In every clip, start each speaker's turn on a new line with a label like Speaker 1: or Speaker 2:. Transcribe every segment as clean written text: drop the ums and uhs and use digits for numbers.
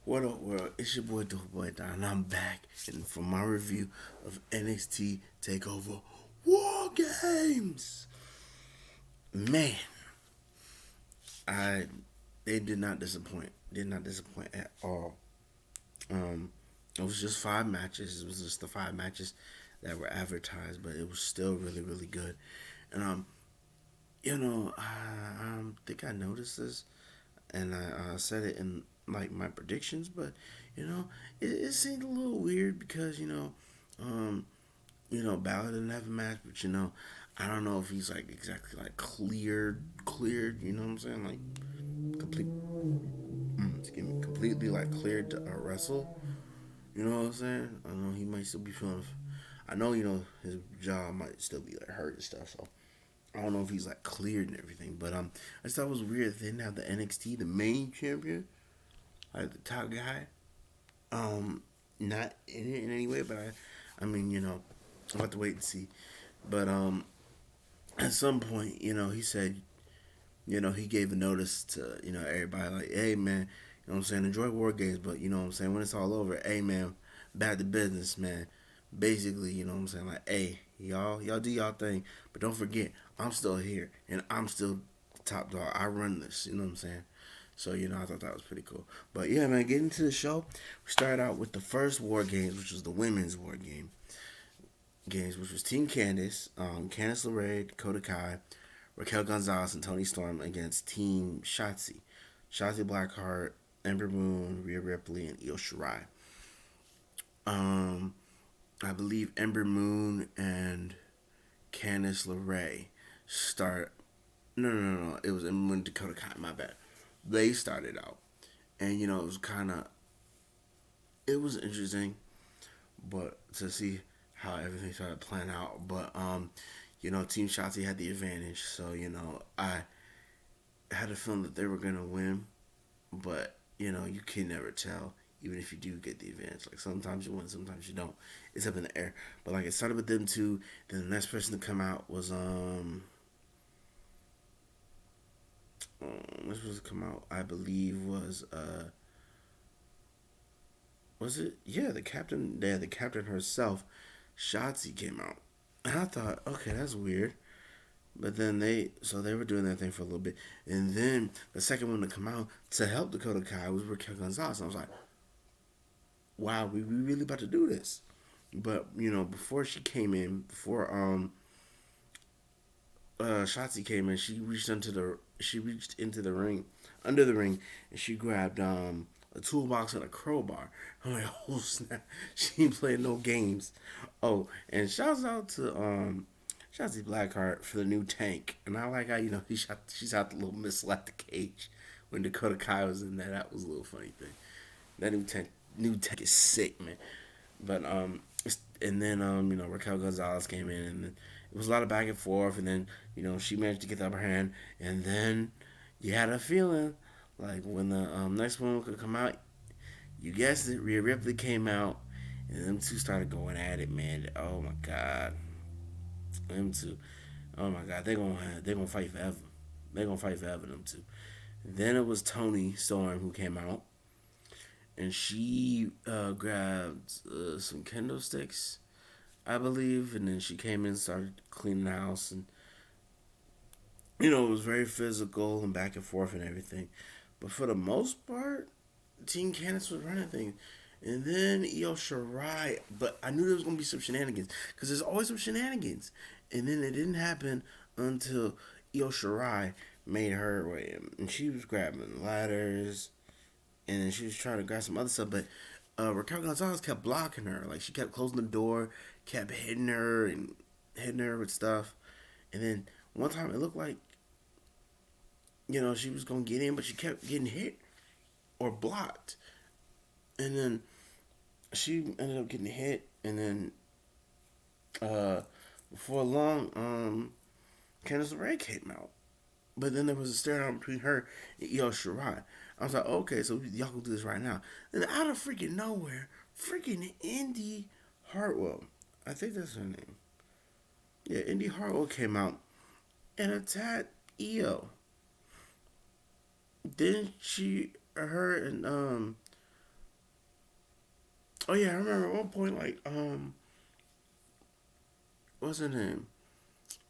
Speaker 1: What up, world? It's your boy, Dope Boy Don, and I'm back and for my review of NXT Takeover WarGames. Man, I they did not disappoint. Did not disappoint at all. Um, it was just 5 matches. It was just the 5 matches that were advertised, but it was still really, really good. And I think I noticed this, and I said it in like my predictions, but it seemed a little weird because um, Balor didn't have a match, but I don't know if he's like exactly like cleared. You know what I'm saying? Like complete, excuse me, completely like cleared to wrestle. You know what I'm saying? I know he might still be feeling. I know his jaw might still be like hurt and stuff, so I don't know if he's like cleared and everything, but I just thought it was weird that they didn't have the NXT, the main champion, like the top guy, um, not in it in any way. But I mean, I'll have to wait and see. But at some point, he said, he gave a notice to everybody like, hey man, what I'm saying, enjoy war games, but what I'm saying, when it's all over, hey man, back to business, man. Basically, what I'm saying, like, hey, y'all do y'all thing, but don't forget, I'm still here and I'm still top dog. I run this, you know what I'm saying? So, I thought that was pretty cool. But yeah, man, getting to the show, we started out with the first War Games, which was the women's War games, which was Team Candice, Candice LeRae, Dakota Kai, Raquel Gonzalez, and Tony Storm against Team Shotzi. Shotzi Blackheart, Ember Moon, Rhea Ripley, and Io Shirai. Um, I believe Ember Moon and Candice LeRae start. No. It was Ember Moon and Dakota Kai. My bad. They started out, and it was kind of. It was interesting, but to see how everything started playing out. But Team Shotzi had the advantage, so I had a feeling that they were gonna win, but you can never tell. Even if you do get the advantage, like sometimes you win, sometimes you don't. It's up in the air. But like it started with them two. Then the next person to come out was this was to come out. I believe was it, yeah, the captain. Yeah, the captain herself, Shotzi, came out, and I thought, okay, that's weird. But then they were doing their thing for a little bit, and then the second one to come out to help Dakota Kai was Raquel Gonzalez. And I was like, wow, we really about to do this. But before she came in, before Shotzi came in, she reached into the ring, under the ring, and she grabbed a toolbox and a crowbar. I'm like, oh snap, she ain't playing no games. Oh, and shouts out to Shotzi Blackheart for the new tank, and I like how she shot the little missile at the cage when Dakota Kai was in there. That was a little funny thing. That new tank is sick, man. But and then Raquel Gonzalez came in, and then it was a lot of back and forth, and then she managed to get the upper hand, and then you had a feeling like when the next one could come out, you guessed it, Rhea Ripley came out, and them two started going at it, man. Oh my god, them two. Oh my god, they're gonna fight forever. They're gonna fight forever, them two. Then it was Tony Storm who came out, and she grabbed some kendo sticks, I believe, and then she came in and started cleaning the house, and it was very physical and back and forth and everything. But for the most part, Team Candice was running things. And then Io Shirai, but I knew there was gonna be some shenanigans because there's always some shenanigans. And then it didn't happen until Io Shirai made her way, and she was grabbing ladders, and then she was trying to grab some other stuff. But Raquel Gonzalez kept blocking her. Like she kept closing the door, kept hitting her with stuff. And then one time it looked like she was gonna get in, but she kept getting hit or blocked. And then she ended up getting hit, and then before long, Candice LeRae came out. But then there was a stare down between her and Io Shirai. I was like, okay, so y'all can do this right now. And out of freaking nowhere, freaking Indy Hartwell, I think that's her name. Yeah, Indy Hartwell came out and attacked Io. Didn't she, her and Oh yeah, I remember at one point like what's her name?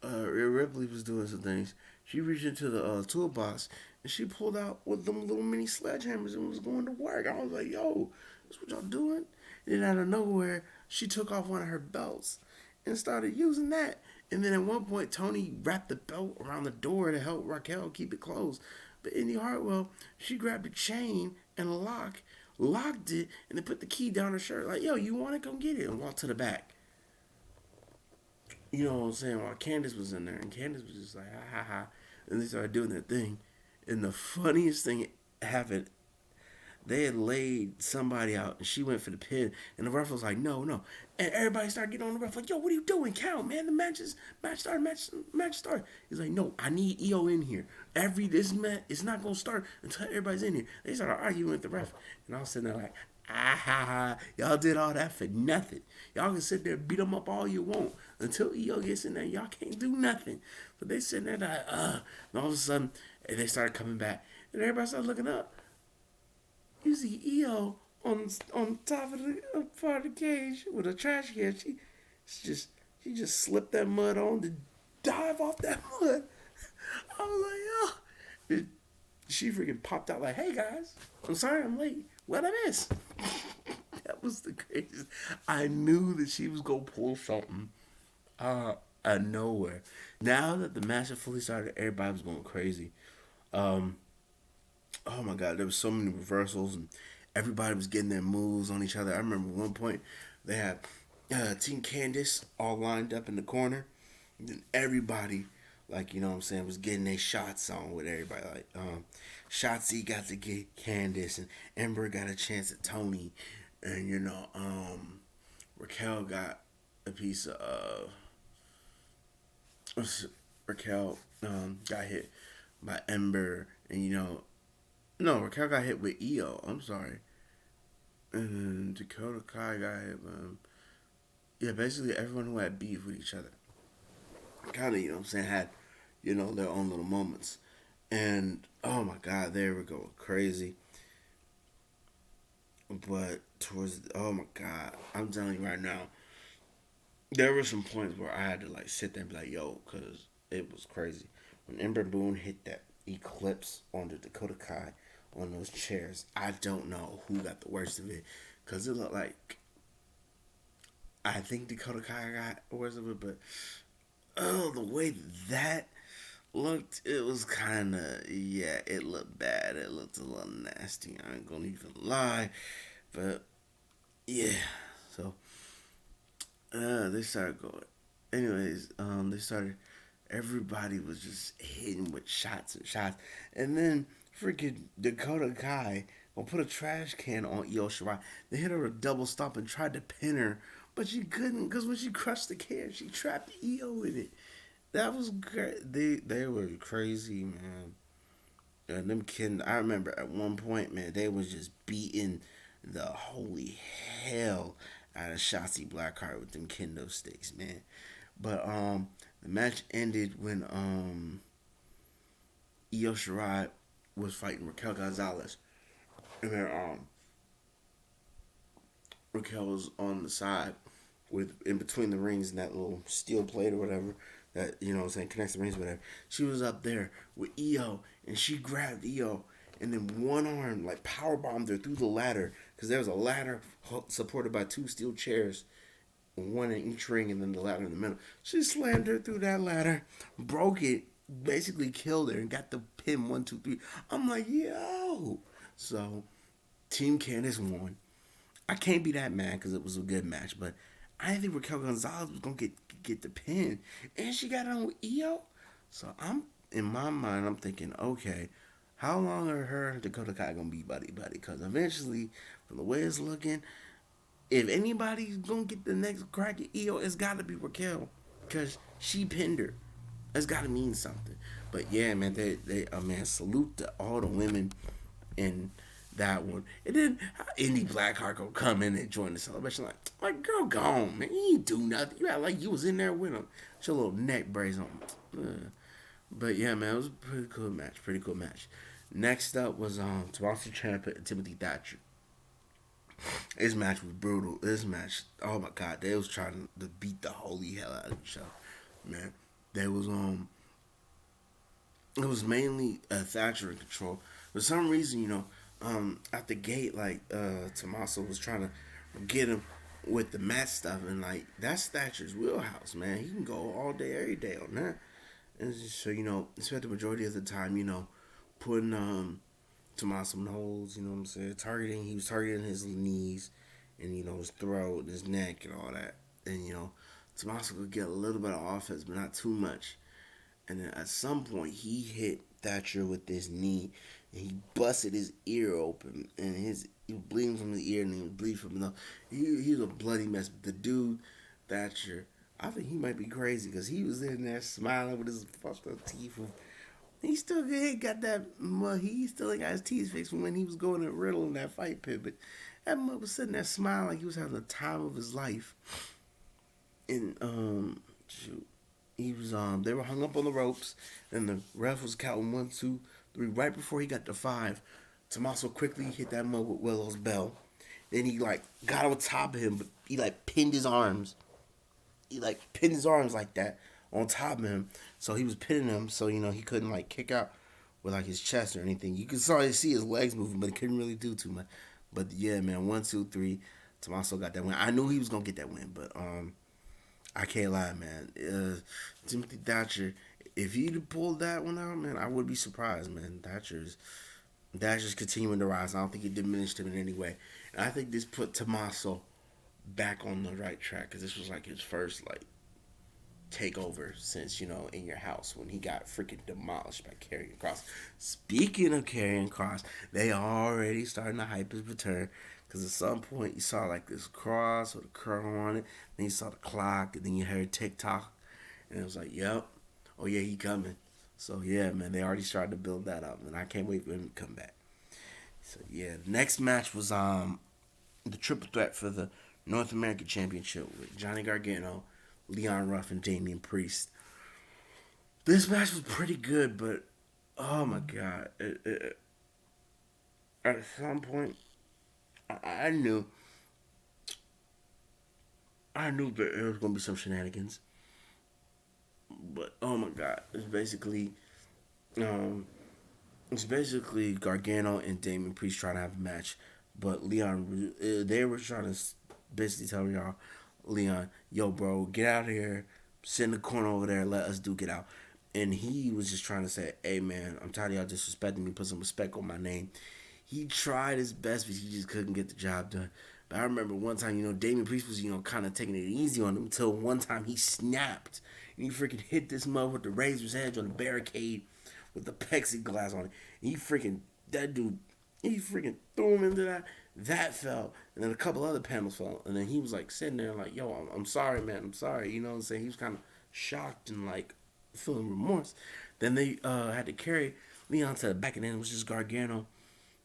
Speaker 1: Rhea Ripley was doing some things. She reached into the toolbox and she pulled out with them little mini sledgehammers and was going to work. I was like, yo, that's what y'all doing? And then out of nowhere, she took off one of her belts and started using that. And then at one point, Tony wrapped the belt around the door to help Raquel keep it closed. But Indy Hartwell, she grabbed a chain and a lock, locked it, and then put the key down her shirt. Like, yo, you want it? Come get it. And walked to the back. You know what I'm saying? While Candace was in there, and Candace was just like, ha ha ha. And they started doing their thing. And the funniest thing happened, they had laid somebody out, and she went for the pin, and the ref was like, no, no. And everybody started getting on the ref, like, yo, what are you doing? Count, man. The match started. He's like, no, I need EO in here. This match, it's not going to start until everybody's in here. They started arguing with the ref. And I was sitting there like, ah ha ha. Y'all did all that for nothing. Y'all can sit there and beat them up all you want. Until EO gets in there, y'all can't do nothing. But they sitting there like, and all of a sudden, they started coming back. And everybody started looking up. You see EO on top of the part of the cage with a trash can. She just slipped that mud on to dive off that mud. I was like, yo. She freaking popped out like, hey guys, I'm sorry I'm late. What I miss? That was the craziest. I knew that she was gonna pull something out of nowhere. Now that the match had fully started, everybody was going crazy. Um, oh my god, there was so many reversals and everybody was getting their moves on each other. I remember at one point they had Team Candice all lined up in the corner, and then everybody, like you know what I'm saying, was getting their shots on with everybody. Like Shotzi got to get Candice, and Ember got a chance at Tony, and Raquel got a piece of Raquel got hit by Ember, and no, Raquel got hit with EO. I'm sorry. And Dakota Kai got hit. Yeah, basically everyone who had beef with each other, kind of, what I'm saying, had, their own little moments. And oh my God, they were going crazy. But oh my God, I'm telling you right now, there were some points where I had to like sit there and be like, yo, because it was crazy. When Ember Moon hit that eclipse on the Dakota Kai on those chairs, I don't know who got the worst of it. Because it looked like, I think Dakota Kai got the worst of it, but oh, the way that looked, it was kind of, yeah, it looked bad. It looked a little nasty. I ain't gonna even lie. But yeah, so they started going. Anyways, they started. Everybody was just hitting with shots and shots, and then freaking Dakota Kai will put a trash can on Io Shirai. They hit her a double stomp and tried to pin her, but she couldn't because when she crushed the can, she trapped Io in it. That was great. They were crazy, man. And them kids, I remember at one point, man, they was just beating the holy hell out of Shotzi Blackheart with them kendo sticks, man. But the match ended when Io Shirai was fighting Raquel Gonzalez, and then Raquel was on the side with in between the rings and that little steel plate or whatever that connects the rings or whatever. She was up there with Io, and she grabbed Io and then one arm like power bombed her through the ladder because there was a ladder supported by two steel chairs, one in each ring, and then the ladder in the middle. She slammed her through that ladder, broke it, basically killed her, and got the pin 1, 2, 3. I'm like, yo. So, Team Candice won. I can't be that mad because it was a good match, but I didn't think Raquel Gonzalez was gonna get the pin, and she got it on with Io. So I'm in my mind, I'm thinking, okay, how long are her and Dakota Kai gonna be buddy buddy? Because eventually, from the way it's looking, if anybody's gonna get the next crack at Io, it's gotta be Raquel, because she pinned her. It's gotta mean something. But yeah, man, they man, salute to all the women in that one. And then Indy Blackheart gonna come in and join the celebration like girl, go on, man. You ain't do nothing. You act like you was in there with him. It's your little neck brace on. But yeah, man, it was a pretty cool match. Pretty cool match. Next up was Tommaso Ciampa and Timothy Thatcher. This match was brutal. This match, oh my god, they was trying to beat the holy hell out of each other, man. They was it was mainly Thatcher in control. For some reason, at the gate, like Tommaso was trying to get him with the mat stuff, and like that's Thatcher's wheelhouse, man. He can go all day, every day on that. And so spent the majority of the time, putting Tommaso in holds. You know what I'm saying? He was targeting his knees, and his throat, and his neck, and all that. And Tommaso could get a little bit of offense, but not too much. And then at some point, he hit Thatcher with his knee, and he busted his ear open, and he was bleeding from the ear, and he was bleeding from the nose. He was a bloody mess. But the dude, Thatcher, I think he might be crazy because he was in there smiling with his fucked up teeth. He still got that mud. He still ain't got his teeth fixed from when he was going to Riddle in that fight pit. But that mud was sitting there smiling like he was having the time of his life. And shoot, he was they were hung up on the ropes, and the ref was counting 1, 2, 3. Right before he got to 5, Tommaso quickly hit that mud with Willow's bell. Then he like got on top of him, but he like pinned his arms. He like pinned his arms like that on top of him. So he was pinning him, so he couldn't like kick out with like his chest or anything. You could see his legs moving, but he couldn't really do too much. But yeah, man, 1, 2, 3, Tommaso got that win. I knew he was gonna get that win, but I can't lie, man. Timothy Thatcher, if he'd pulled that one out, man, I would be surprised, man. Thatcher's continuing to rise. I don't think it diminished him in any way. And I think this put Tommaso back on the right track because this was like his first like takeover since in your house when he got freaking demolished by Karrion Kross. Speaking of Karrion Kross, they already starting to hype his return because at some point you saw like this cross with a curl on it, then you saw the clock, and then you heard TikTok, and it was like, yep, oh yeah, he coming. So yeah, man, they already started to build that up, and I can't wait for him to come back. So yeah, the next match was the triple threat for the North American Championship with Johnny Gargano, Leon Ruff, and Damian Priest. This match was pretty good, but oh my god, at some point, I knew that there was gonna be some shenanigans. But oh my god, um, it's basically Gargano and Damian Priest trying to have a match, but Leon, they were trying to basically tell y'all, Leon, yo, bro, get out of here, sit in the corner over there, let us duke it out. And he was just trying to say, hey, man, I'm tired of y'all disrespecting me, put some respect on my name. He tried his best, but he just couldn't get the job done. But I remember one time, Damian Priest was, kind of taking it easy on him until one time he snapped. And he freaking hit this mother with the razor's edge on the barricade with the plexiglass on it. And that dude, he freaking threw him into that. That fell, and then a couple other panels fell, and then he was like sitting there like, "Yo, I'm sorry, man, I'm sorry." You know what I'm saying? He was kind of shocked and like feeling remorse. Then they had to carry Leon to the back, and then it was just Gargano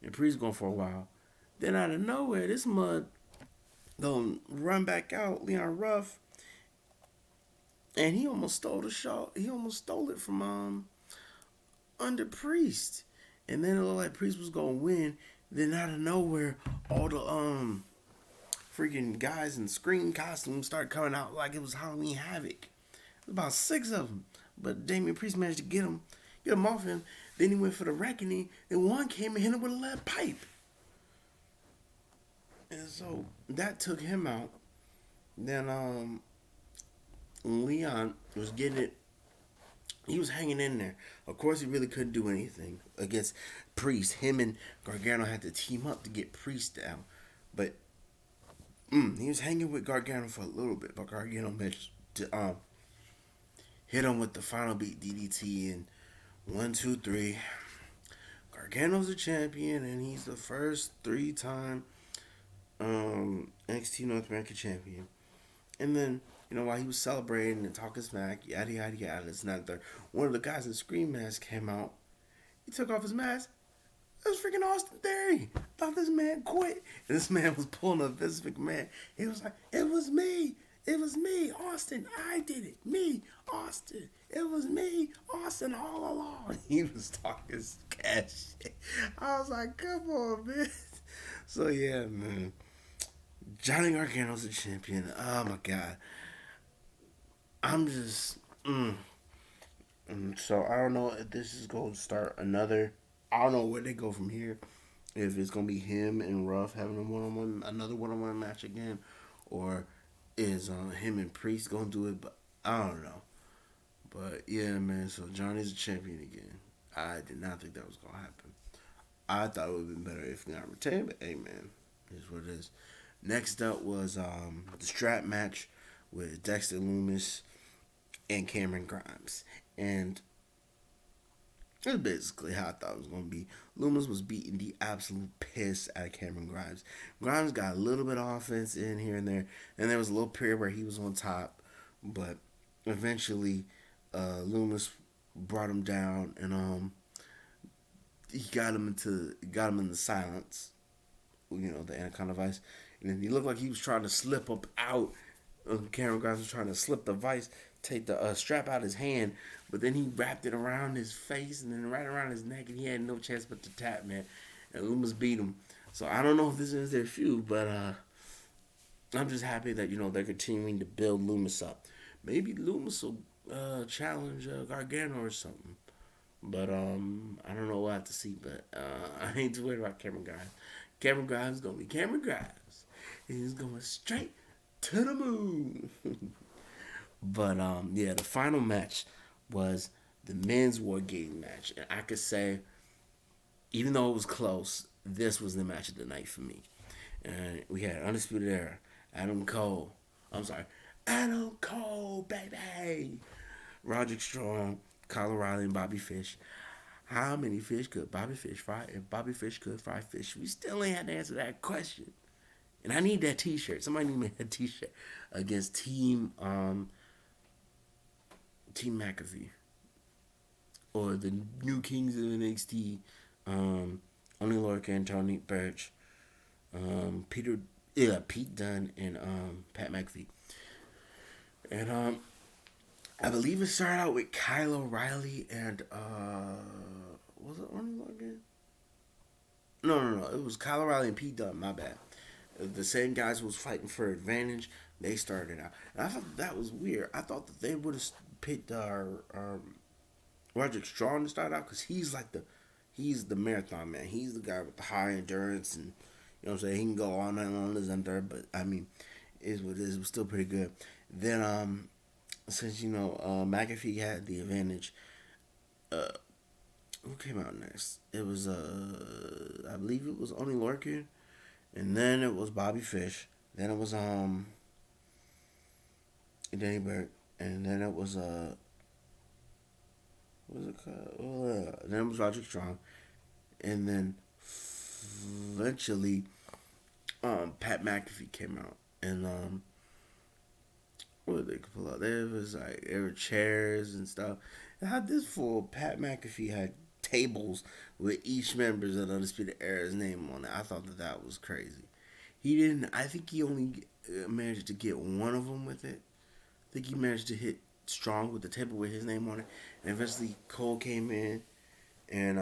Speaker 1: and Priest going for a while. Then out of nowhere, this mud gonna run back out, Leon Ruff, and he almost stole the show. He almost stole it from under Priest, and then it looked like Priest was gonna win. Then out of nowhere, all the freaking guys in screen costumes start coming out like it was Halloween Havoc. About 6 of them, but Damian Priest managed to get him off him. Then he went for the reckoning, and one came and hit him with a lead pipe, and so that took him out. Then Leon was getting it. He was hanging in there. Of course, he really couldn't do anything against Priest. Him and Gargano had to team up to get Priest down. But he was hanging with Gargano for a little bit. But Gargano managed to hit him with the final beat DDT. And 1, 2, 3. Gargano's a champion, and he's the first 3-time NXT North American champion. And then, while he was celebrating and talking smack, yada, yada, yada, this and that, third, one of the guys in the Scream mask came out. He took off his mask. It was freaking Austin Theory. Thought this man quit. And this man was pulling a Vince McMahon. He was like, it was me. It was me, Austin. I did it. Me, Austin. It was me, Austin, all along. He was talking cash shit. I was like, come on, man. So, yeah, man. Johnny Gargano's the champion. Oh my god, I'm just. So I don't know if this is going to start another. I don't know where they go from here. If it's going to be him and Ruff having a one on one, another one on one match again, or is him and Priest going to do it? But I don't know. But yeah, man. So Johnny's a champion again. I did not think that was going to happen. I thought it would have been better if not retained. But hey, man, is what it is. Next up was the strap match with Dexter Loomis and Cameron Grimes, and that's basically how I thought it was going to be. Loomis was beating the absolute piss out of Cameron Grimes. Grimes got a little bit of offense in here and there, and there was a little period where he was on top, but eventually Loomis brought him down, and he got him in the silence, the anaconda vice, and then he looked like he was trying to slip up out. Cameron Grimes was trying to slip the vice, take the strap out his hand, but then he wrapped it around his face and then right around his neck, and he had no chance but to tap, man. And Loomis beat him. So I don't know if this is their feud, but I'm just happy that they're continuing to build Loomis up. Maybe Loomis will challenge Gargano or something. But I don't know. We'll have to see. But I ain't too worried about Cameron Grimes. Cameron Grimes is gonna be Cameron Grimes. He's going straight to the moon. But yeah, the final match was the men's war game match, and I could say, even though it was close, this was the match of the night for me. And we had Undisputed Era, Adam Cole. I'm sorry, Adam Cole, baby. Roderick Strong, Kyle O'Reilly, and Bobby Fish. How many fish could Bobby Fish fry? If Bobby Fish could fry fish, we still ain't had to answer that question. And I need that T-shirt. Somebody need me a T-shirt against Team McAfee or the new Kings of NXT. Only Lorca and Tony Birch, Pete Dunne, and Pat McAfee. And I believe it started out with Kyle O'Reilly and was it Only Lorca? No. It was Kyle O'Reilly and Pete Dunne. My bad. The same guys who was fighting for advantage. They started out, and I thought that was weird. I thought that they would have picked Roderick Strong to start out because he's the marathon man. He's the guy with the high endurance, and what I'm saying, he can go all night long as under. But I mean, is what it is. It was still pretty good. Then since McAfee had the advantage, who came out next? It was I believe it was Only Lorcan, and then it was Bobby Fish. Then it was Danny Burke, and then it was what was it called? Then it was Roderick Strong, and then eventually Pat McAfee came out, and what did they pull out? There were chairs and stuff. And how this fool Pat McAfee had tables with each members of the Undisputed Era's name on it. I thought that was crazy. He didn't. I think he only managed to get one of them with it. I think he managed to hit Strong with the table with his name on it, and eventually Cole came in, and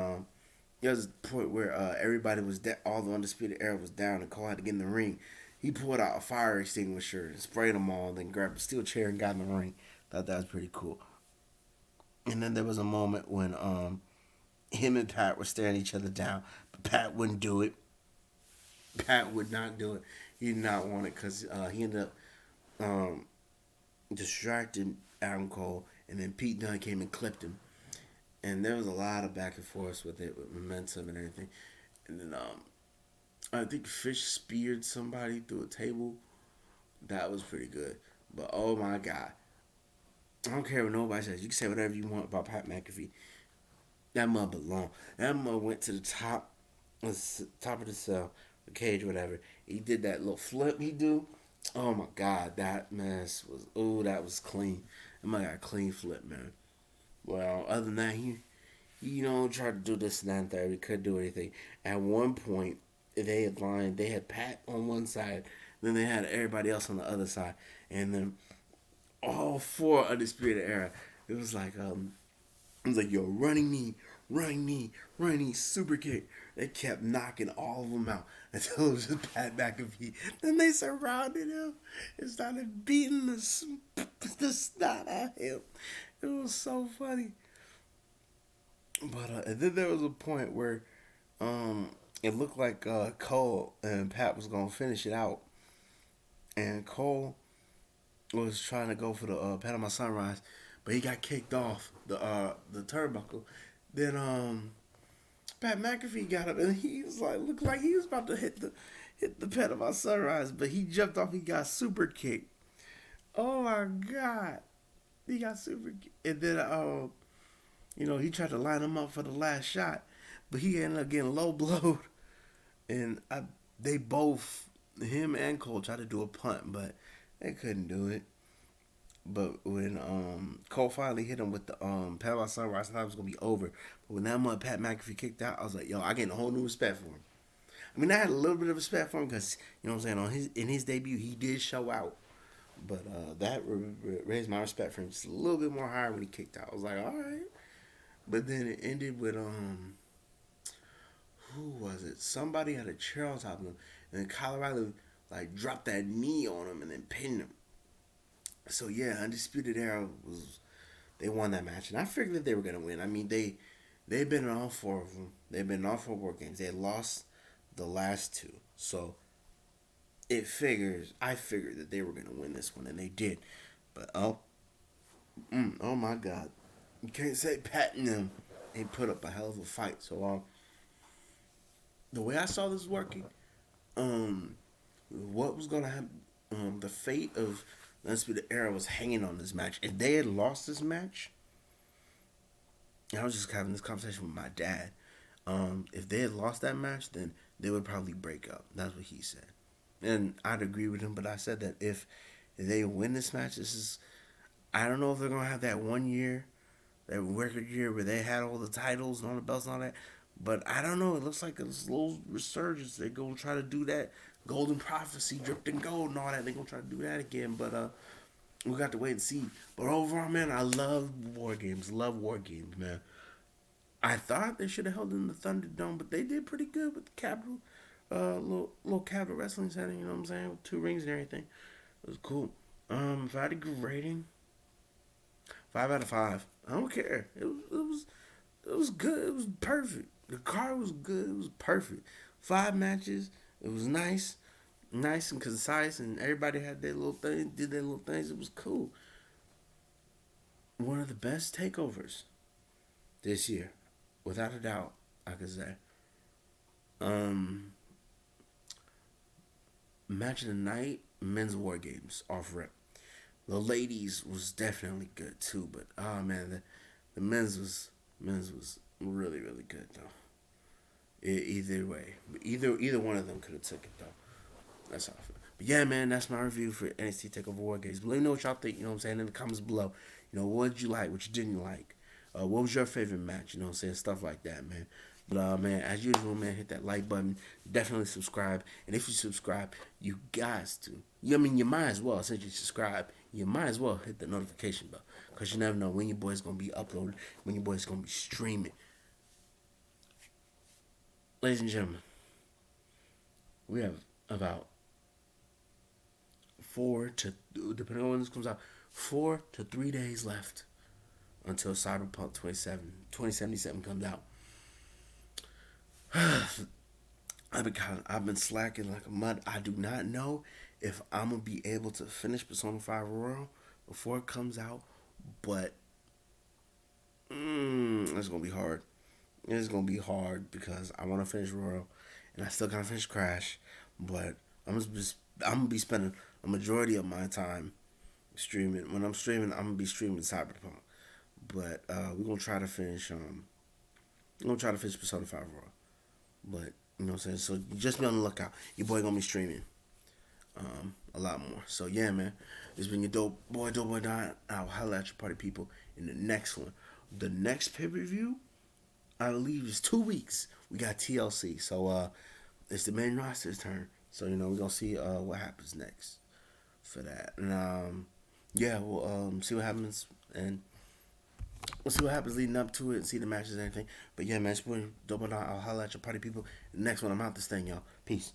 Speaker 1: there was a point where everybody was all the Undisputed Era was down, and Cole had to get in the ring. He pulled out a fire extinguisher and sprayed them all, and then grabbed a steel chair and got in the ring. Thought that was pretty cool. And then there was a moment when him and Pat were staring each other down, but Pat wouldn't do it. Pat would not do it. He did not want it because he ended up distracting Adam Cole, and then Pete Dunne came and clipped him. And there was a lot of back and forth with it, with momentum and everything. And then I think Fish speared somebody through a table. That was pretty good. But oh my god. I don't care what nobody says. You can say whatever you want about Pat McAfee. That mother belonged. That mother went to the top of the cell, the cage, whatever. He did that little flip he do. Oh my god, that mess was that was clean. That mother got a clean flip, man. Well, other than that, he tried to do this and that and third. He couldn't do anything. At one point, they had Pat on one side, then they had everybody else on the other side, and then all four Undisputed Era. It was like you're running me running knee, super kick. They kept knocking all of them out until it was just Pat McAfee. Then they surrounded him and started beating the snot out of him. It was so funny. But and then there was a point where um, it looked like Cole and Pat was gonna finish it out, and Cole was trying to go for the Panama Sunrise, but he got kicked off the turnbuckle. Then Pat McAfee got up and he was like, looked like he was about to hit the Panama Sunrise, but he jumped off. He got super kicked. Oh my god, he got super kicked. And then he tried to line him up for the last shot, but he ended up getting low blowed. And they both, him and Cole, tried to do a punt, but they couldn't do it. But when Cole finally hit him with the Panama Sunrise, I thought it was gonna be over. But when that mud Pat McAfee kicked out, I was like, yo, I gained a whole new respect for him. I mean, I had a little bit of respect for him because you know what I'm saying. In his debut, he did show out, but that raised my respect for him just a little bit more higher when he kicked out. I was like, all right. But then it ended with who was it? Somebody had a chair on top of him, and then Colorado like dropped that knee on him and then pinned him. So yeah, Undisputed Era was they won that match, and I figured that they were gonna win. I mean, they've been in all four of them. They've been in all four WarGames. They had lost the last two, so I figured that they were gonna win this one, and they did. But oh my God, you can't say Pat and them. They put up a hell of a fight. So the way I saw this working, what was gonna happen? The fate of the Undisputed Era was hanging on this match. If they had lost this match, and I was just having this conversation with my dad. If they had lost that match, then they would probably break up. That's what he said, and I'd agree with him. But I said that if they win this match, I don't know if they're gonna have that 1 year, that record year where they had all the titles and all the belts and all that. But I don't know. It looks like a slow resurgence. They're gonna try to do that golden prophecy, dripped in gold, and all that. They're gonna try to do that again. But we got to wait and see. But overall, man, I love WarGames. Love WarGames, man. I thought they should have held it in the Thunderdome, but they did pretty good with the Capital, little Capital Wrestling Center. You know what I'm saying? With 2 rings and everything. It was cool. If I had a good rating, 5 out of 5. I don't care. It was good. It was perfect. The card was good. It was perfect. 5 matches. It was nice and concise, and everybody had their little thing, did their little things. It was cool. One of the best takeovers this year, without a doubt, I could say. Um, Match of the night, men's WarGames off rip. The ladies was definitely good too, but oh man, the men's was really really good though. Either way, but either one of them could have took it though. That's how I feel. But yeah, man, that's my review for NXT Takeover WarGames. Let me know what y'all think. You know what I'm saying in the comments below. You know what did you like, what you didn't like. What was your favorite match? You know what I'm saying, stuff like that, man. But man, as usual, man, hit that like button. Definitely subscribe. And if you subscribe, you guys to. I mean, you might as well, since you subscribe, you might as well hit the notification bell. Because you never know when your boy's going to be uploaded, when your boy's going to be streaming. Ladies and gentlemen, we have about depending on when this comes out, 4 to 3 days left until Cyberpunk 2077 comes out. I've been slacking like a mud. I do not know if I'm gonna be able to finish Persona 5 Royal before it comes out, but it's gonna be hard. It's gonna be hard because I want to finish Royal, and I still gotta finish Crash, but I'm gonna be spending a majority of my time streaming. When I'm streaming, I'm gonna be streaming Cyberpunk, but we're gonna try to finish. We're gonna try to finish Persona 5 Royal. But you know what I'm saying. So just be on the lookout. Your boy gonna be streaming a lot more. So yeah, man. It's been your dope boy Don. I'll holla at your party people in the next one. The next pay per view, I believe, is 2 weeks. We got TLC. So it's the main roster's turn. So you know we're gonna see what happens next for that. And yeah, we'll see what happens. And we'll see what happens leading up to it and see the matches and everything. But yeah, man, it's been double. I'll holler at your party people. Next one, I'm out this thing, y'all. Peace.